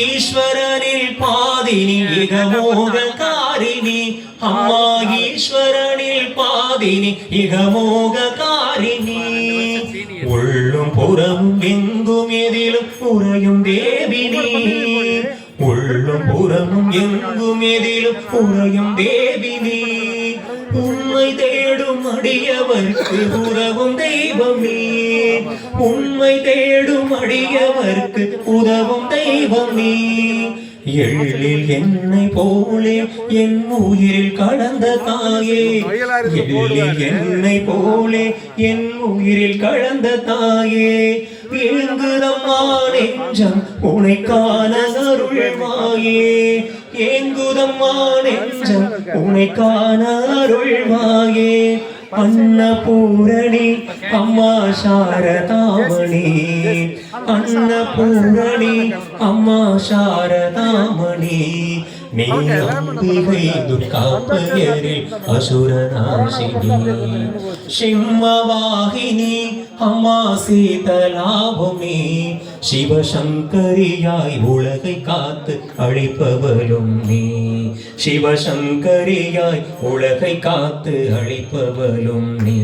ஈஸ்வரனில் பாதினி இகமோககாரிணி அம்மா ஈஸ்வரனில் பாதினி இகமோககாரிணி உள்ளும் புறமும் எங்கும் எதிலும் உறையும் தேவினி உள்ளும் புறமும் எங்கும் எதிலும் உறையும் தேவினி உண்மை தேடும் அடியவர்க்கு உதவும் தெய்வமே உண்மை தேடும் அடியவர்க்கு உதவும் தெய்வமே எழில் என்னை போலே என் உயிரில் கலந்த தாயே எழில் என்னை போலே என் உயிரில் கலந்த தாயே ஏங்குதம்மா நெஞ்சம் உனை காண அருள்வாயே ஏங்குதம்மா நெஞ்சம் உனை காண அருள்வாயே அன்னபூரணி அம்மா சாரதாமணி அன்னபூரணி அம்மா சாரதாமணி நீ அம்பிகை துர்காபயரில் அசுரநாசினி சிம்மவாகினி அம்மா சீதலாபுமி சிவசங்கரியாய் உலகை காத்து அழிப்பவளும் நீ சிவசங்கரியாய் உலகை காத்து அழிப்பவளும் நீ